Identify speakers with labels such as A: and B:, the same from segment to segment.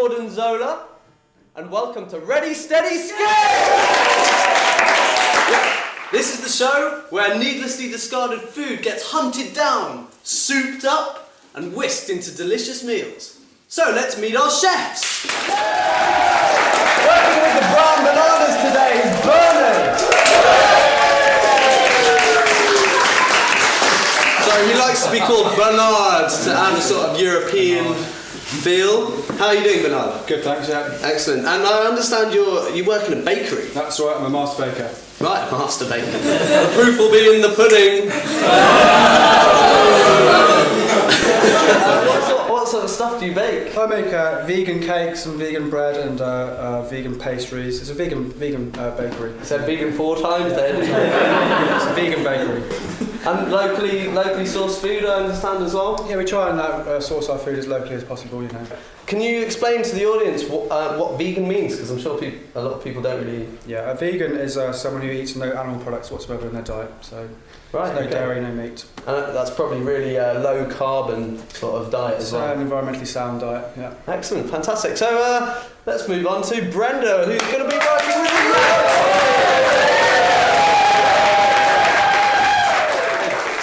A: Jordan Zola, and welcome to Ready, Steady, Skip! This is the show where needlessly discarded food gets hunted down, souped up, and whisked into delicious meals. So let's meet our chefs! Working with the Brown Bananas today is Bernard! So he likes to be called Bernard to add a sort of European feel. How are you doing, Bernard?
B: Good, thanks, yeah.
A: Excellent. And I understand you work in a bakery.
B: That's right, I'm a master baker.
A: Right, master baker. The proof will be in the pudding. What sort of stuff do you bake?
B: I make vegan cakes and vegan bread and vegan pastries. It's a vegan bakery.
A: You said vegan 4 times then.
B: It's a vegan bakery.
A: And locally sourced food, I understand as well?
B: Yeah, we try and source our food as locally as possible, you know.
A: Can you explain to the audience what vegan means? Because I'm sure a lot of people don't really...
B: Yeah, a vegan is someone who eats no animal products whatsoever in their diet. So
A: right,
B: no dairy, no meat.
A: And that's probably really low carbon sort of diet as well.
B: It's an environmentally sound diet, yeah.
A: Excellent, fantastic. So let's move on to Brenda, who's going to be working with us.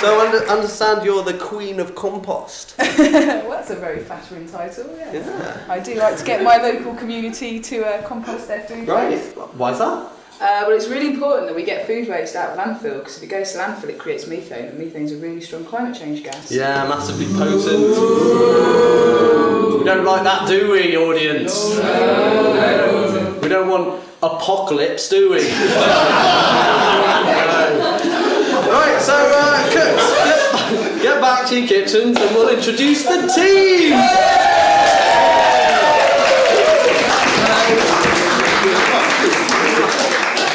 A: So I understand you're the Queen of Compost.
C: Well, that's a very flattering title, yeah. I do like to get my local community to compost their food waste.
A: Why is that?
C: Well, it's really important that we get food waste out of landfill, because if it goes to landfill it creates methane, and methane's a really strong climate change gas.
A: Yeah, massively potent. We don't like that, do we, audience? No. We don't want apocalypse, do we? Right, so cooks, get back to your kitchens and we'll introduce the team!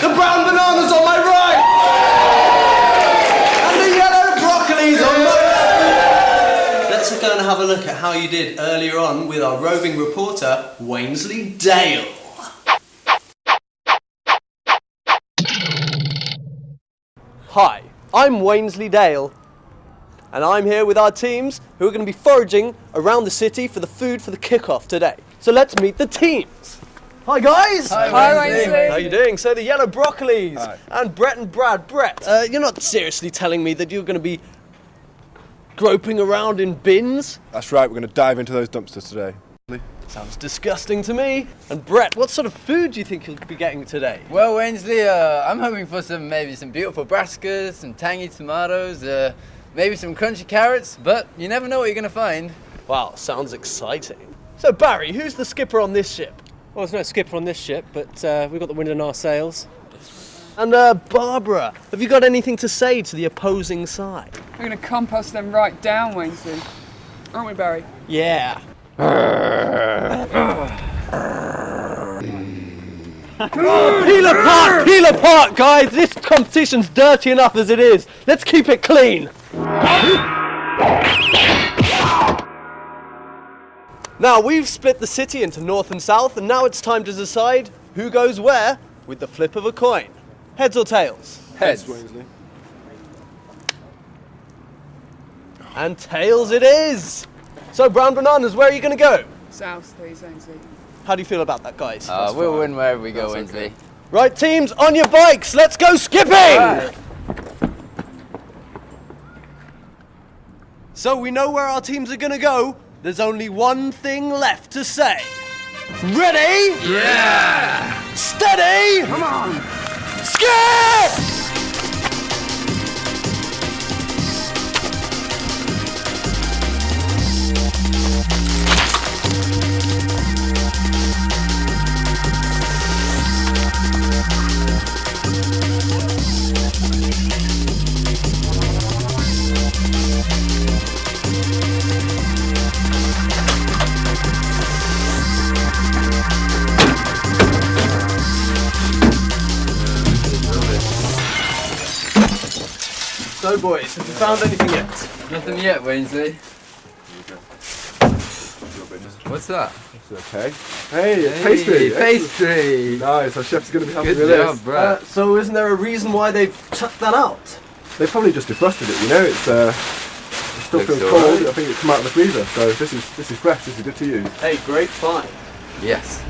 A: The brown bananas on my right! And the yellow broccolis on my left! Let's go and have a look at how you did earlier on with our roving reporter, Wainsley Dale. Hi, I'm Wainsley Dale, and I'm here with our teams who are going to be foraging around the city for the food for the kick-off today. So let's meet the teams. Hi guys!
C: Hi Wainsley!
A: How are you doing? So the yellow broccolis.
B: Hi.
A: And Brett and Brad. Brett, you're not seriously telling me that you're going to be groping around in bins?
D: That's right, we're going to dive into those dumpsters today.
A: Sounds disgusting to me. And Brett, what sort of food do you think you'll be getting today?
E: Well, Wainsley, I'm hoping for maybe some beautiful brassicas, some tangy tomatoes, maybe some crunchy carrots, but you never know what you're going to find.
A: Wow, sounds exciting. So Barry, who's the skipper on this ship?
F: Well, there's no skipper on this ship, but we've got the wind in our sails.
A: And Barbara, have you got anything to say to the opposing side?
G: We're going to compost them right down, Wainsley. Aren't we, Barry?
A: Yeah. Peel apart, guys! This competition's dirty enough as it is. Let's keep it clean. Now, we've split the city into north and south, and now it's time to decide who goes where with the flip of a coin. Heads or tails?
E: Heads.
D: Wainsley.
A: And tails it is! So, Brown Bananas, where are you going to go?
G: South, please, Wainsley.
A: How do you feel about that, guys?
E: We'll win wherever we go, Wainsley.
A: Right, teams, on your bikes, let's go skipping!
E: Right.
A: So we know where our teams are going to go. There's only one thing left to say. Ready?
E: Yeah!
A: Steady! Come on! Skip! So boys, have you found anything yet?
E: Nothing yet, Wainsley. What's that?
D: It's okay. Hey, it's pastry.
E: Pastry!
D: Nice, our chef's going to be happy
E: Good
D: with
E: job,
D: this.
E: Brett.
A: So isn't there a reason why they've chucked that out?
D: They probably just defrosted it, you know, it's it still
E: Looks
D: feels
E: all
D: cold.
E: right.
D: I think it's come out of the freezer, so this is fresh, this is good to use.
A: Hey, great find.
E: Yes.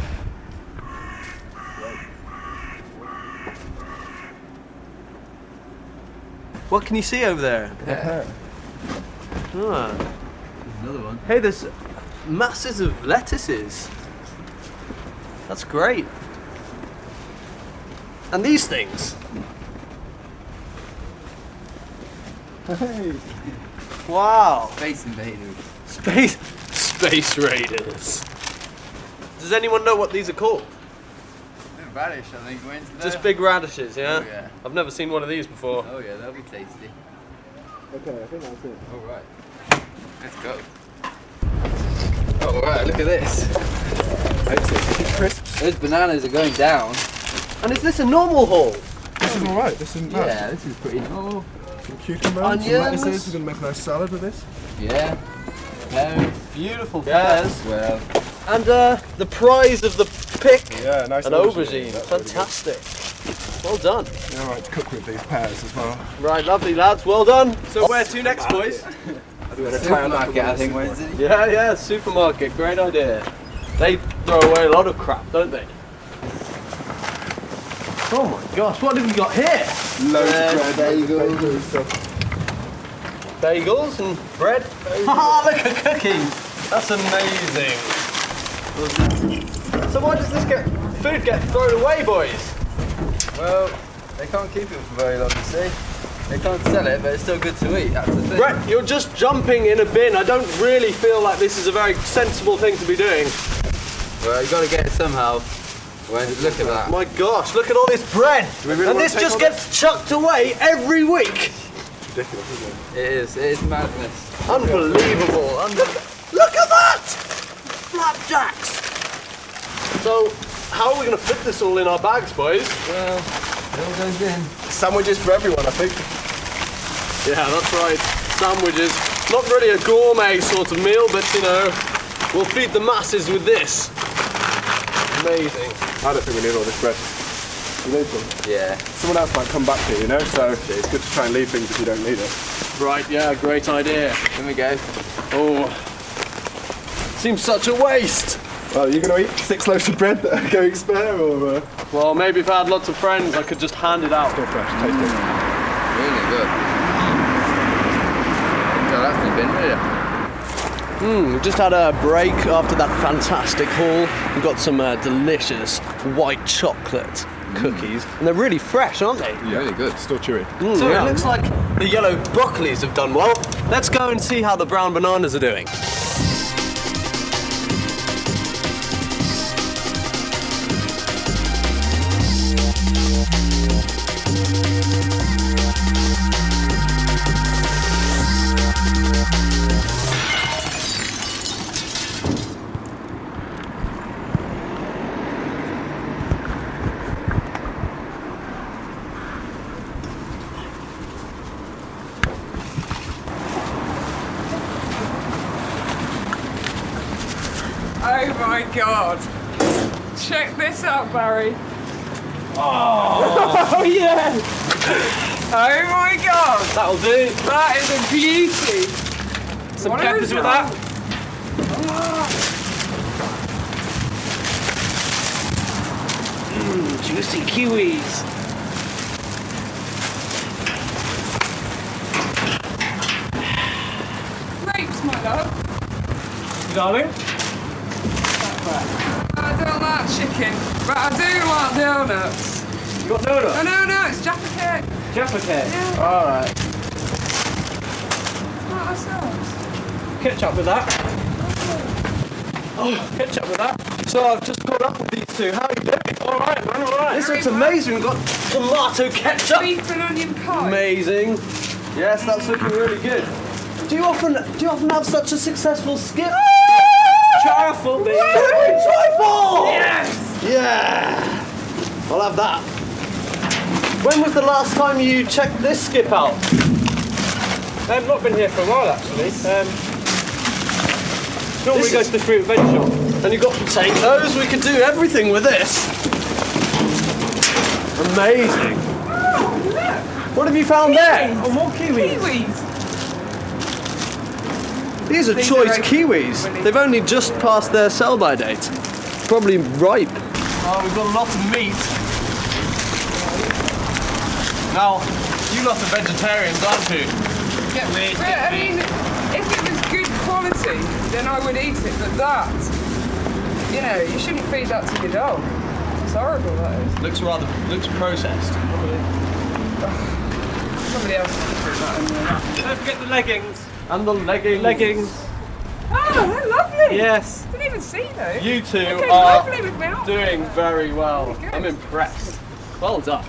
A: What can you see over there? Ah.
E: Another one.
A: Hey, there's masses of lettuces. That's great. And these things.
D: Hey.
A: Wow.
E: Space Invaders.
A: Space Raiders. Does anyone know what these are called?
E: Radish, I think, went to
A: Just big radishes, yeah?
E: Oh, yeah.
A: I've never seen one of these before.
E: Oh yeah, that'll be tasty.
D: Okay, I think that's it.
E: All right. Let's go. All right, look at this.
D: Excellent. Crisps.
E: Those bananas are going down.
A: And is this a normal haul?
D: This is alright. This isn't bad.
E: Yeah, this is pretty normal.
D: Some cucumbers,
A: Onions.
D: some lettuces. We're going to make a nice salad with this.
E: Yeah. Pears.
A: Beautiful
E: Yes.
A: pears.
E: Well,
A: And the prize of the pick,
D: Yeah, nice
A: an aubergine.
D: That's really good.
A: Fantastic. Well done.
D: You're alright to cook with these pears as well.
A: Right, lovely lads, well done. So where to next, boys?
E: supermarket, I think, Wednesday.
A: Yeah, supermarket, great idea. They throw away a lot of crap, don't they? Oh my gosh, what have we got here?
D: Loads of bread,
E: bagels.
A: Bagels and bread. Haha, look at cookies. That's amazing. So why does this food get thrown away, boys?
E: Well, they can't keep it for very long, you see. They can't sell it, but it's still good to eat. That's the thing.
A: Brett, you're just jumping in a bin. I don't really feel like this is a very sensible thing to be doing.
E: Well, you got to get it somehow. Well, look at that.
A: My gosh, look at all this bread.
D: we really
A: And
D: wanna
A: this
D: take
A: just
D: all
A: gets chucked away every week.
D: It's ridiculous, isn't it?
E: It is madness.
A: Unbelievable. Look at that! Flapjacks. So, how are we going to fit this all in our bags, boys?
E: Well, it all goes in.
D: Sandwiches for everyone, I think.
A: Yeah, that's right. Sandwiches. Not really a gourmet sort of meal, but you know, we'll feed the masses with this. Amazing.
D: I don't think we need all this bread. You need some.
E: Yeah.
D: Someone else might come back here, you know, so it's good to try and leave things if you don't need it.
A: Right, yeah, great idea.
E: Here we go.
A: Oh, seems such a waste.
D: Well, are you going to eat 6 loaves of bread that are going spare, or...?
A: Well, maybe if I had lots of friends, I could just hand it out.
D: Still fresh, tasty.
E: Really good. So that's the bin, really.
A: We've just had a break after that fantastic haul. We've got some delicious white chocolate cookies, and they're really fresh, aren't they?
D: Yeah.
E: Really good.
D: Still chewy.
A: So it looks like the yellow broccolis have done well. Let's go and see how the brown bananas are doing.
G: Oh my god. Check this out, Barry.
A: Oh yeah!
G: Oh my god.
A: That'll do.
G: That is a beauty.
A: Some
G: What
A: peppers
G: is
A: with
G: that?
A: that. Juicy kiwis.
G: Grapes, my love.
A: Darling?
G: I don't like chicken, but I do like donuts.
A: You got donuts?
G: No, it's Jaffa cake.
A: Jaffa cake.
G: Yeah.
A: Alright.
G: Like ourselves.
A: Ketchup with that. Oh, ketchup with that. So I've just caught up with these two. How are you doing? Alright, man, alright. This looks amazing. We've got tomato ketchup.
G: Beef and onion pie.
A: Amazing. Yes, that's looking really good. Do you often have such a successful skip? Trifle, baby. Trifle! Yes! Yeah. I'll have that. When was the last time you checked this skip out?
F: I've not been here for a while actually. Normally goes to the fruit and veg shop.
A: And you've got potatoes. We could do everything with this. Amazing.
G: Oh, look.
A: What have you found there?
F: Oh, more kiwis.
G: Kiwis.
A: These are
G: These
A: choice
G: are
A: kiwis.
G: really-
A: They've only just passed their sell-by date. probably ripe. Oh, we've got a lot of meat. Now, you lot are vegetarians, aren't you?
G: Well, I mean, if it was good quality, then I would eat it. But that, you know, you shouldn't feed that to your dog. It's horrible, that is.
A: Looks processed.
G: Somebody else can put that in there.
F: Don't forget the leggings.
A: And the leggings.
F: Leggings.
G: Oh, they're lovely.
F: Yes.
G: Didn't even see those.
A: You two
G: Okay,
A: are
G: lovely with milk.
A: doing very well.
G: Very good.
A: I'm impressed. Well done.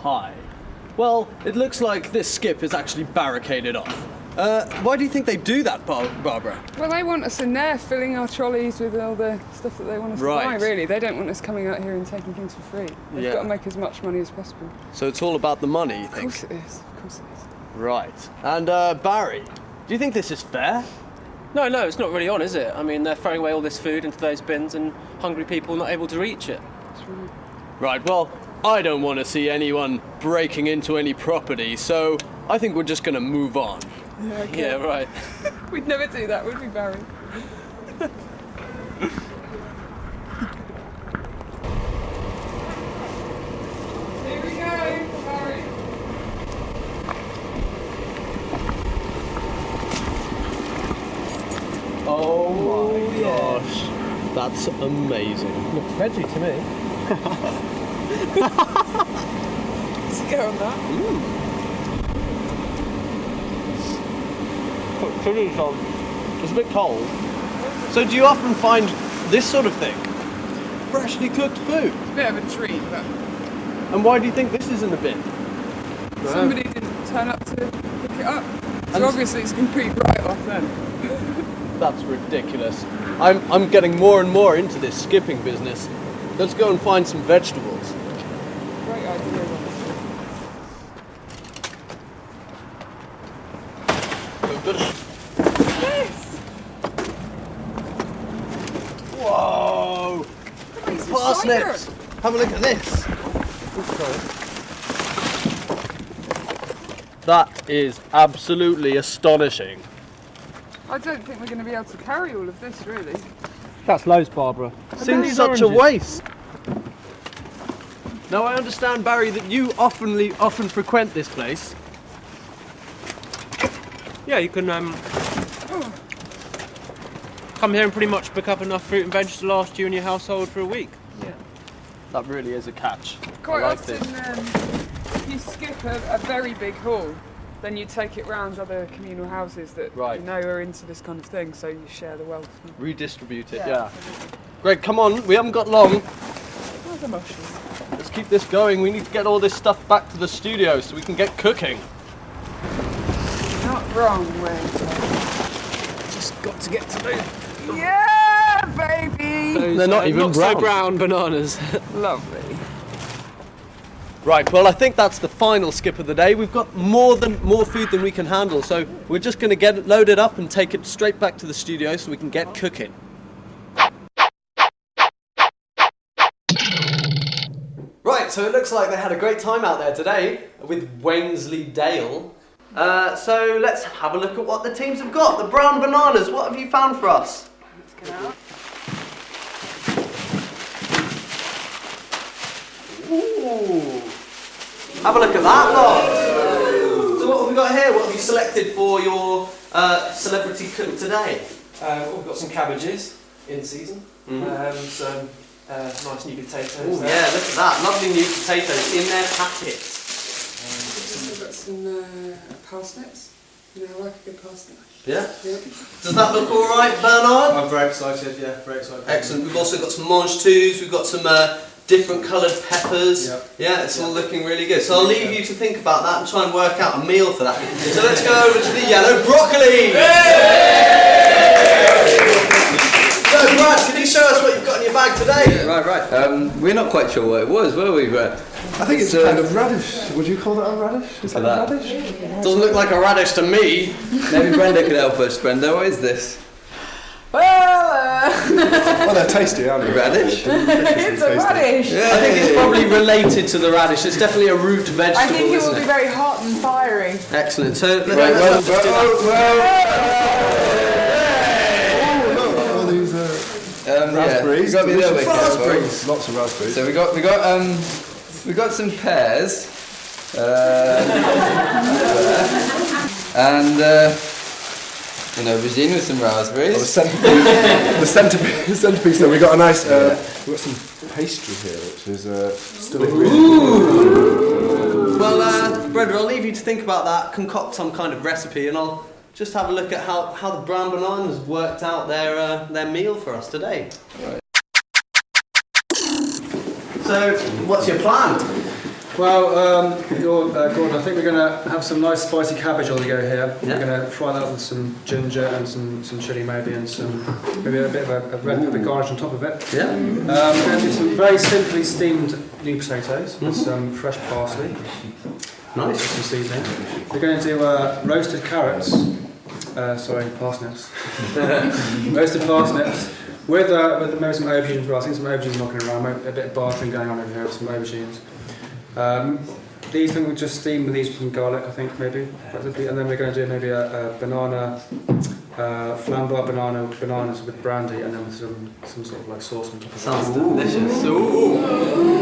A: Hi. Well, it looks like this skip is actually barricaded off. Why do you think they do that, Barbara?
G: Well, they want us in there filling our trolleys with all the stuff that they want us to buy,
A: Right.
G: really. They don't want us coming out here and taking things for free. They've
A: Yeah.
G: got to make as much money as possible.
A: So it's all about the money, you
G: Of
A: think?
G: course it is. Of course it is.
A: Right. And Barry, do you think this is fair?
F: No, it's not really on, is it? I mean, they're throwing away all this food into those bins and hungry people not able to reach it.
A: Right, well, I don't want to see anyone breaking into any property, so I think we're just going to move on.
G: Yeah, okay.
F: Yeah, right.
G: We'd never do that, would we, Barry? Here we go, Barry.
A: Oh my gosh. That's amazing.
F: Looks veggie to me.
G: Let's go on that.
A: Put chilies on. It's a bit cold. So do you often find this sort of thing? Freshly cooked food?
G: It's a bit of a treat, but
A: And why do you think this is in the bin?
G: somebody didn't turn up to pick it up. So
A: And-
G: obviously it's a complete write-off then.
A: That's ridiculous. I'm getting more and more into this skipping business. Let's go and find some vegetables.
G: Great idea. Yes!
A: Whoa!
G: It's a
A: Parsnips!
G: cider.
A: Have a look at this. That is absolutely astonishing.
G: I don't think we're going to be able to carry all of this, really.
F: That's loads, Barbara.
A: Seems such a waste. Now I understand, Barry, that you often frequent this place.
F: Yeah, you can come here and pretty much pick up enough fruit and veg to last you and your household for a week.
G: Yeah.
A: That really is a catch.
G: Quite
A: I like
G: often,
A: this.
G: if you skip a very big haul, then you take it round other communal houses that
A: Right.
G: you know are into this kind of thing, so you share the wealth.
A: Redistribute it,
G: Yeah,
A: yeah.
G: absolutely.
A: Greg, come on, we haven't got long.
G: How's emotion?
A: Let's keep this going. We need to get all this stuff back to the studio so we can get cooking.
G: Not wrong, Wayne.
F: Just got to get to those.
G: Yeah, baby!
A: They're not even
F: not
A: brown.
F: so brown bananas.
G: Lovely.
A: Right, well, I think that's the final skip of the day. We've got more food than we can handle, so we're just going to get it loaded up and take it straight back to the studio so we can get cooking. Right, so it looks like they had a great time out there today with Wainsley Dale. So let's have a look at what the teams have got. The Brown Bananas, what have you found for us?
G: Let's get out.
A: Ooh. Have a look at that lot. So what have we got here? What have you selected for your celebrity cook today?
H: We've got some cabbages in season, some nice new potatoes.
A: Ooh,
H: there.
A: yeah, look at that. Lovely new potatoes in their packets.
G: We've got some parsnips. You know, I like a good parsnip.
A: Yeah.
G: Yeah.
A: Does that look all right, Bernard?
B: I'm very excited, yeah, very excited.
A: Excellent. We've also got some mange tous. We've got some different coloured peppers.
B: Yep.
A: Yeah, it's all looking really good. So I'll leave you to think about that and try and work out a meal for that. So let's go over to the yellow broccoli. So Brad, can you show us what you've got in your bag today?
E: Right. We're not quite sure what it was, were we, Brett?
I: I think it's kind of radish. Would you call that a radish? Is that
E: that.
I: a radish?
A: Doesn't look like a radish to me.
E: Maybe Brenda could help us. Brenda, what is this?
G: Well,
I: Well, they're tasty, aren't they?
E: Radish?
C: It's a radish.
A: I think it's probably related to the radish. It's definitely a root vegetable.
C: I think it will
A: isn't
C: be very hot and fiery.
A: Excellent. So let's
E: well,
A: just do that.
I: All these raspberries.
E: You got to be a little bit careful.
I: Raspberries. Lots of raspberries.
E: So we got some pears, and an aubergine with some raspberries.
I: The centerpiece. Though we got a nice. We got some pastry here, which is still ingredient.
A: Well, Brenda, I'll leave you to think about that, concoct some kind of recipe, and I'll just have a look at how the brown bananas worked out their meal for us today.
E: Right.
A: So, what's your plan?
B: Well, Gordon, I think we're going to have some nice spicy cabbage on the go here.
A: Yeah.
B: We're going to fry that with some ginger and some chilli maybe, and maybe a bit of a red pepper garnish on top of it.
A: Yeah.
B: We're going to do some very simply steamed new potatoes with some fresh parsley.
A: Nice.
B: Some seasoning. We're going to do roasted carrots. Parsnips. Roasted parsnips. With maybe some aubergines as well. I think some aubergines knocking around, a bit of bartering going on over here with some aubergines. These things we'll just steam with these with some garlic, I think, maybe. And then we're going to do maybe a banana, flambard bananas with brandy, and then with some sort of like sauce on top of it.
A: Sounds delicious. Ooh.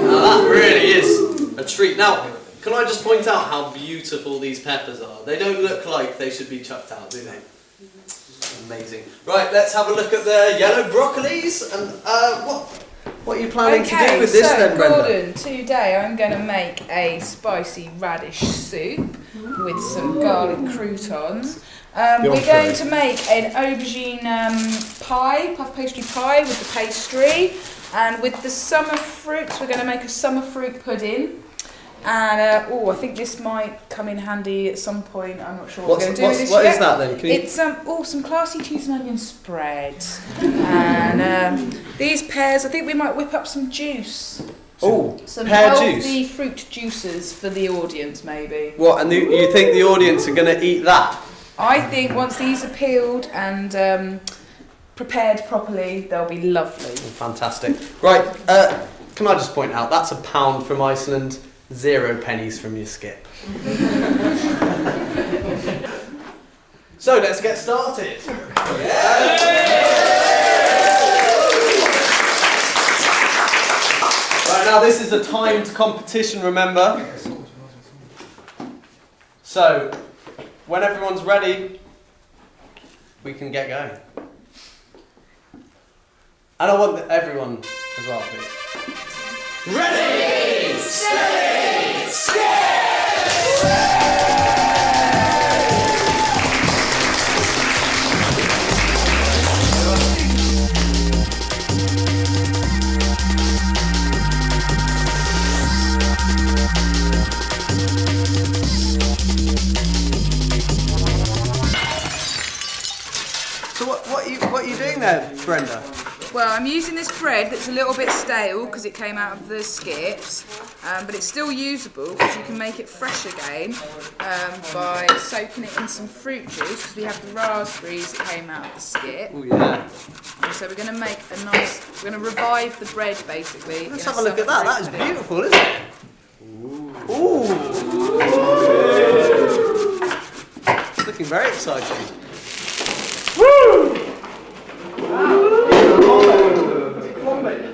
A: Now that really is a treat. Now, can I just point out how beautiful these peppers are? They don't look like they should be chucked out, do they? Amazing. Right, let's have a look at the yellow broccolis. And what are you planning to do with this then, Brenda?
C: Gordon, today I'm going to make a spicy radish soup with some garlic croutons. We're going to make an aubergine pie, puff pastry pie with the pastry, and with the summer fruits we're going to make a summer fruit pudding. And I think this might come in handy at some point. I'm not sure what we're going to do with this
A: What
C: yet.
A: is that then?
C: It's some classy cheese and onion spread. And these pears, I think we might whip up some juice.
A: Oh,
C: Some
A: pear
C: healthy
A: juice.
C: fruit juices for the audience, maybe.
A: What? And you think the audience are going to eat that?
C: I think once these are peeled and prepared properly, they'll be lovely.
A: Fantastic. Right. Can I just point out that's £1 from Iceland, 0 pennies from your skip. So let's get started. Right, now this is a timed competition, remember? So, when everyone's ready, we can get going. And I want everyone as well, please. Ready, steady, skip! So what are you doing there, Brenda?
C: Well, I'm using this bread that's a little bit stale because it came out of the skips, but it's still usable because you can make it fresh again by soaking it in some fruit juice, because we have the raspberries that came out of the skip.
A: Oh yeah.
C: And so we're going to make a nice, we're going to revive the bread basically.
A: Let's have a look at that. That is beautiful, isn't it? Ooh. It's looking very exciting. Woo!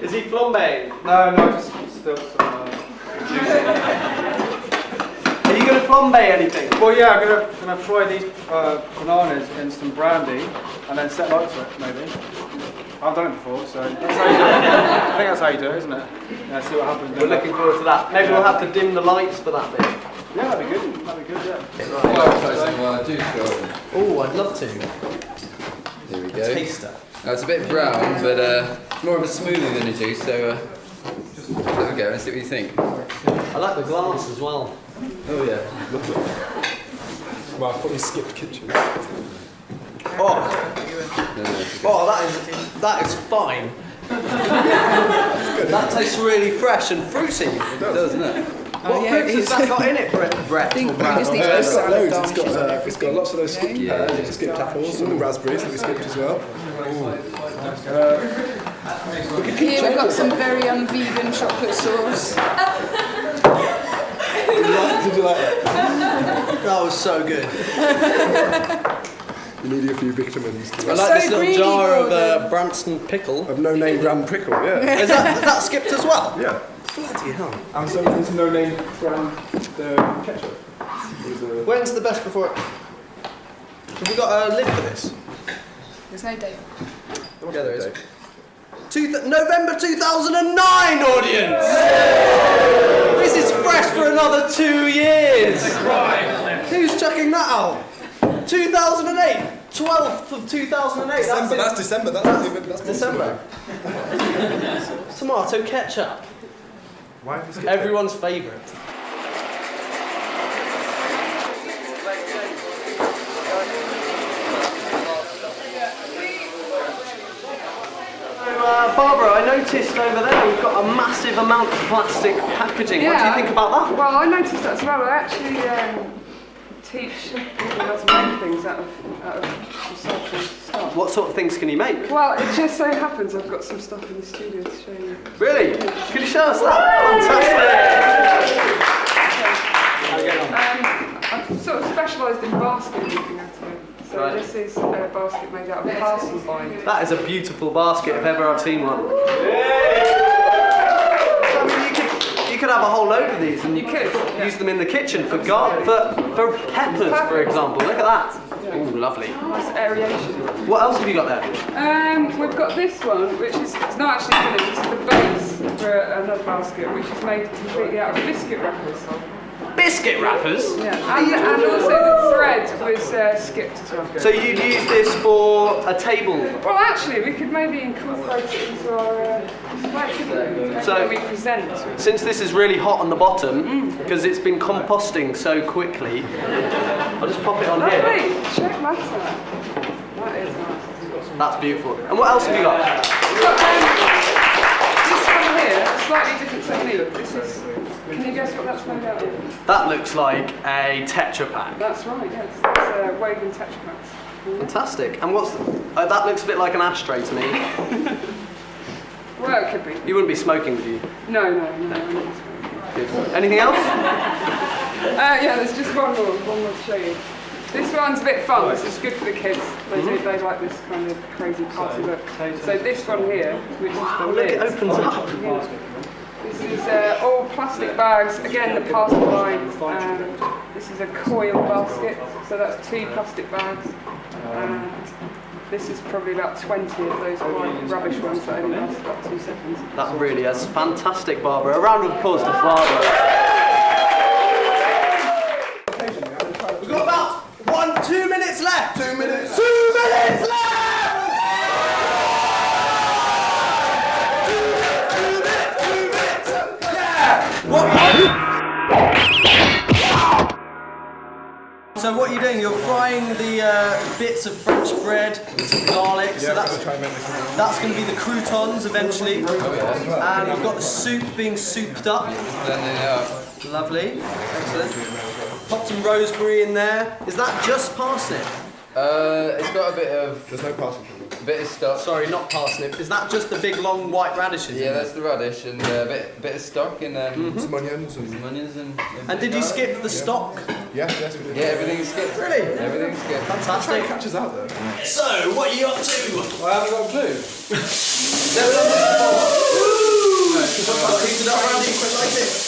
A: Is he flambe?
B: No, just still some.
A: Are you going to flambe anything?
B: Well, yeah, I'm gonna fry these bananas in some brandy and then set light to it, maybe. I've done it before, so that's how you do it. I think that's how you do it, isn't it? Yeah, see what happens.
A: We're looking forward to that. Maybe we'll have to dim the lights for that bit.
B: Yeah, that'd be good. That'd be good. Yeah.
A: Oh, I'd love to.
E: There we
A: A
E: go.
A: taster.
E: Now it's a bit brown, but it's more of a smoothie than a juice, so just have a go and see what you think.
A: I like the glass as well.
E: Oh yeah.
I: Lovely. Well, I thought you skipped kitchen.
A: That is fine. That tastes really fresh and fruity.
E: It does, doesn't it?
A: What
C: yeah,
A: fruits
C: it
A: has
C: is.
A: that got in it, Brett?
C: I think we
A: Brad?
C: just need
I: Yeah,
C: to
I: it's got
C: salad
I: loads.
C: garnishes.
I: It's got lots of those skipped pears, skipped apples, and the raspberries that we skipped as well.
C: Here we've got some very vegan chocolate sauce.
I: Did you like that?
A: That was so good.
I: You need a few vitamins.
A: I like this little
C: greedy,
A: jar of
C: Gordon.
A: Branston pickle.
I: Of no name brand prickle, yeah.
A: Is that skipped as well?
I: Yeah.
A: Bloody hell.
I: And so there's no name brand ketchup.
A: When's the best before it? Have we got a lid for this?
C: There's no date.
A: Yeah, there is. November 2009, audience! This is fresh for another 2 years! Who's chucking that out? 2008! 12th of 2008.
I: December, that's December, that's
A: December. Tomato ketchup.
I: Why have you skipped
A: Everyone's favourite. Barbara, I noticed over there we've got a massive amount of plastic packaging. What do you think about that?
G: Well, I noticed that as well. I actually teach people how to make things out of recycled stuff.
A: What sort of things can you make?
G: Well, it just so happens I've got some stuff in the studio to show you.
A: Really? Can you show us that? Fantastic!
G: I've sort of specialised in basket making out of it. So
A: Right.
G: this is a basket made out of parcel bind.
A: That is a beautiful basket if ever I've seen one. So, I mean, you could have a whole load of these and
G: You could, yeah.
A: use them in the kitchen for peppers, for example. Look at that. Ooh, lovely.
G: Nice aeration.
A: What else have you got there?
G: We've got this one, which is it's not actually finished. This is the base for another basket, which is made completely out of biscuit wrappers.
A: Biscuit wrappers?
G: Yeah, and also the thread was skipped as well.
A: So you'd use this for a table?
G: Well, actually, we could maybe incorporate it into our display, couldn't we?
A: So-
G: When we present.
A: Since this is really hot on the bottom, because it's been composting so quickly, I'll just pop it on here.
G: Lovely, check that out. That is nice.
A: That's beautiful. And what else have you got?
G: We've got this one here, a slightly different technique. This is. Can you guess what that's made out of?
A: That looks like a Tetra Pak.
G: That's right, yes. It's woven Tetra Pak.
A: Fantastic. And what's that looks a bit like an ashtray to me.
G: Well, it could be.
A: You wouldn't be smoking, would you?
G: No. I'm not smoking.
A: Good. Anything else?
G: Yeah, there's just one more to show you. This one's a bit fun. This is good for the kids. They like this kind of crazy party look. So this one here, which is the
A: Look,
G: lid.
A: it opens up.
G: Yeah. This is all plastic bags. Again, the parcel line. This is a coil basket. So that's 2 plastic bags. And this is probably about 20 of those white rubbish ones that only last about 2 seconds.
A: That really is fantastic, Barbara. A round of applause for Barbara. We've got about 2 minutes left. 2 minutes. 2 minutes left. 2 minutes. Yeah. So what are you doing? You're frying the bits of French bread with some garlic. So that's going to be the croutons eventually. And we've got the soup being souped up. Lovely. Excellent. Pop some rosemary in there. Is that just parsnip?
E: It's got a bit of
I: There's no parsnip.
E: bit of stock.
A: Sorry, not parsnip. Is that just the big long white radishes?
E: Yeah, that's the radish and a bit of stock and
I: Some onions and...
E: some onions and.
A: And did you skip the stock?
I: Yes, we did.
E: Yeah, everything's skipped.
A: Really?
E: Everything's skipped.
A: Fantastic.
I: Catch us out there.
A: So, what are you up to?
B: I haven't got a clue.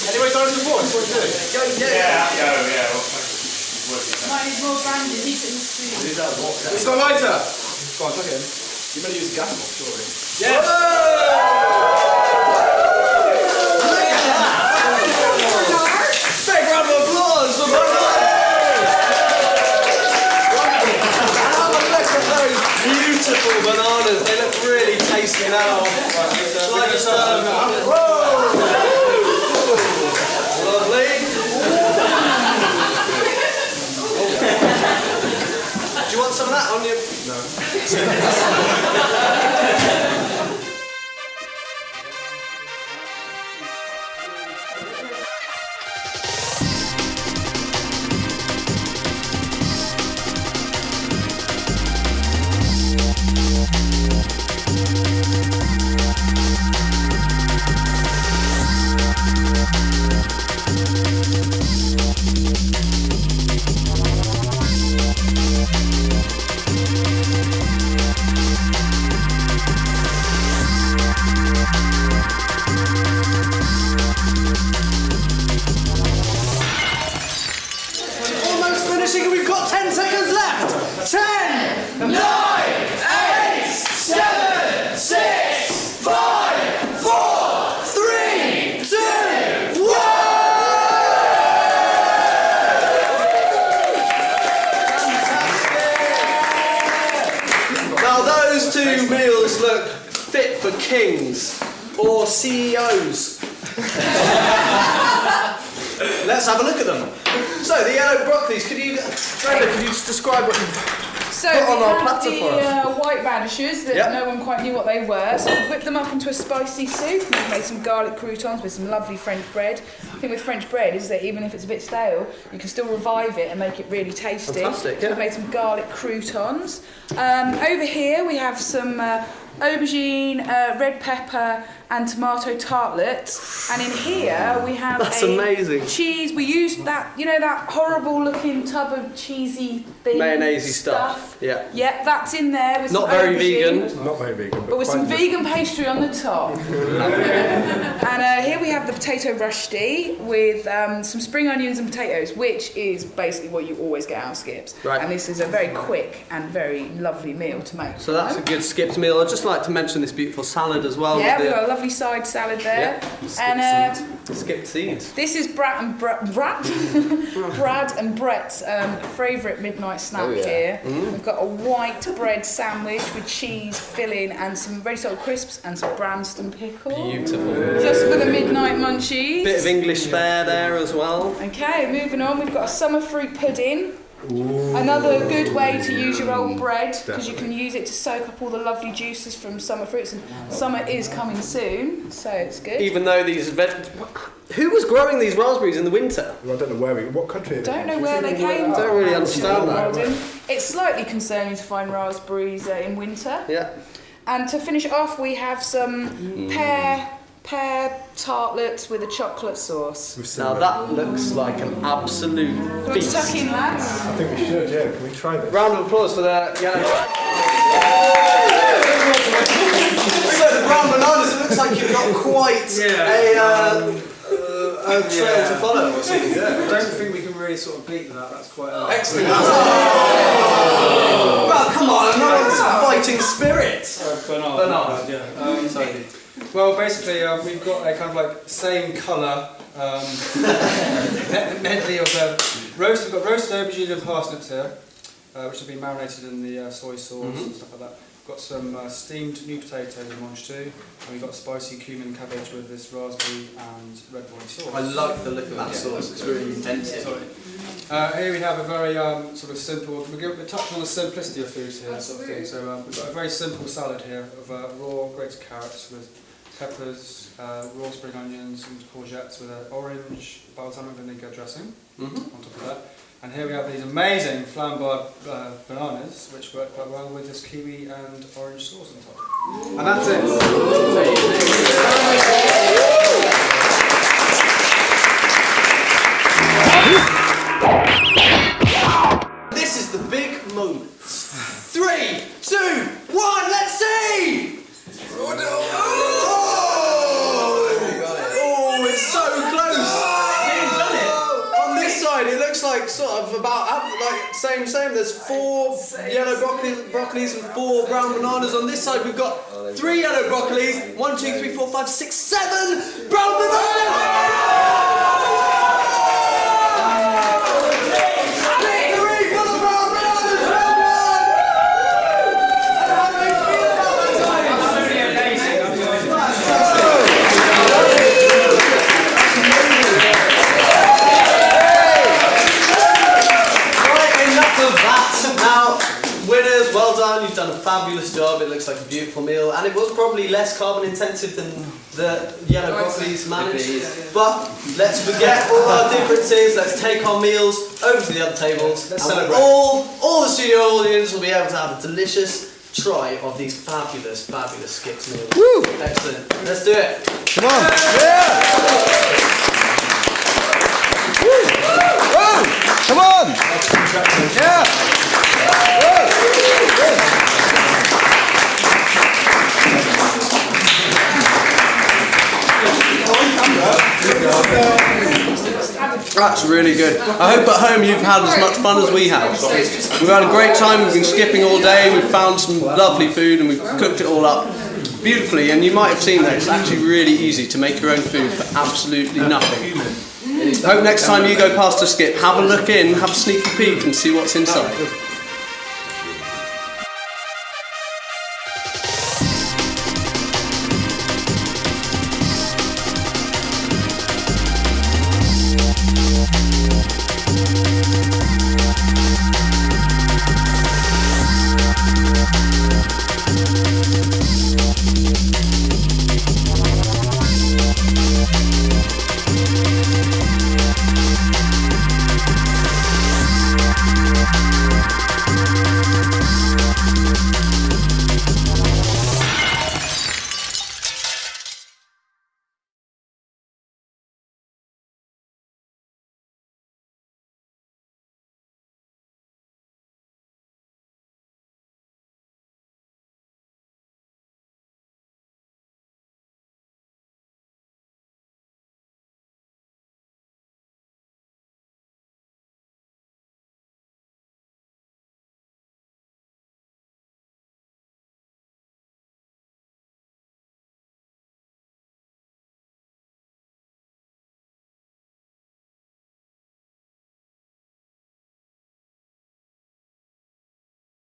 B: Anyway, Donald the voice, what are you doing?
C: Mine is more branded. He's in the street.
B: It's got a lighter! Go on, tuck it in.
I: You better use the gas box, surely.
B: Yes!
A: Big round of applause for bananas! Have a look at those beautiful bananas. They look really tasty now. Shall I just lovely. Do you want some of that on your... No. two meals look fit for kings or CEOs. Let's have a look at them. So, the yellow broccolis, could you just describe what you've
C: So
A: put on
C: we
A: our
C: have
A: platter for us?
C: the white radishes that
A: Yep.
C: no one quite knew what they were. So we've whipped them up into a spicy soup. We've made some garlic croutons with some lovely French bread. The thing with French bread is that even if it's a bit stale, you can still revive it and make it really tasty.
A: Fantastic,
C: So
A: yeah.
C: we've made some garlic croutons. Over here we have some aubergine, red pepper and tomato tartlets. And in here we have
A: That's amazing.
C: cheese. We used that, you know, that horrible looking tub of cheesy thing.
A: Mayonnaise-y stuff. Yeah.
C: Yep, that's in there with
A: Not
C: some
A: very
C: aubergine,
A: vegan.
I: Not very vegan,
C: but with
I: quite
C: some
I: good.
C: vegan pastry on the top. And here we have the potato rushdi with some spring onions and potatoes, which is basically what you always get out of Skips.
A: Right.
C: And this is a very quick and very lovely meal to make.
A: So that's a good Skips meal. I'd just like to mention this beautiful salad as well.
C: Yeah,
A: with
C: we've
A: the
C: got a lovely side salad there.
A: Skipped
C: And
A: skipped seeds.
C: this is Brad and Brett's favourite midnight snack here. We've got a white bread sandwich with cheese filling and some ready salt crisps and some Branston pickle.
A: Beautiful.
C: Just for the midnight munchies.
A: Bit of English fare there as well.
C: Okay, moving on, we've got a summer fruit pudding. Another good way to use your old bread because you can use it to soak up all the lovely juices from summer fruits, and summer is coming soon, so it's good.
A: Even though these who was growing these raspberries in the winter?
I: Well, I don't know what country.
C: Don't know where they came from.
A: Don't really understand that.
C: Alden. It's slightly concerning to find raspberries in winter.
A: Yeah.
C: And to finish off, we have some pear tartlets with a chocolate sauce.
A: Now that looks like an absolute
C: You want to
A: feast.
C: tuck in, lads?
I: I think we should, yeah. Can we try this?
A: Round of applause for the yellow. So the brown bananas, it looks like you've got quite a trail to follow.
B: I don't think we can really sort of beat that. That's quite
A: Excellent. Well, come on, no one's fighting spirit.
B: banana. Yeah. Well, basically, we've got a kind of like same colour medley of roasted. We've got roasted aubergine and parsnips here, which have been marinated in the soy sauce and stuff like that. We've got some steamed new potatoes in mange too, and we've got spicy cumin cabbage with this raspberry and red wine sauce.
A: I like the look of that sauce. It's really intensive.
B: Here we have a very sort of simple. We're touching on the simplicity of food here, sort of thing. So we've got a very simple salad here of raw grated carrots with peppers, raw spring onions and courgettes with an orange balsamic vinegar dressing on top of that. And here we have these amazing flambard bananas, which work quite well with this kiwi and orange sauce on top. And that's it.
A: This is the big moment. 3, 2, 1, let's see! Oh, it's so close! You've done it! On this side, it looks like sort of about like same. There's 4 yellow broccolis and 4 brown bananas. On this side, we've got 3 yellow broccolis, 1, 2, 3, 4, 5, 6, 7 brown bananas! You've done a fabulous job. It looks like a beautiful meal, and it was probably less carbon intensive than the yellow broccolis managed. But let's forget all our differences. Let's take our meals over to the other tables, and all the studio audience will be able to have a delicious try of these fabulous Skips meals. Woo! Excellent. Let's do it.
I: Come on. Yeah. Woo. Woo. Come on. Yeah.
A: That's really good. I hope at home you've had as much fun as we have. We've had a great time, we've been skipping all day, we've found some lovely food and we've cooked it all up beautifully, and you might have seen that it's actually really easy to make your own food for absolutely nothing. I hope next time you go past a Skip, have a look in, have a sneaky peek and see what's inside.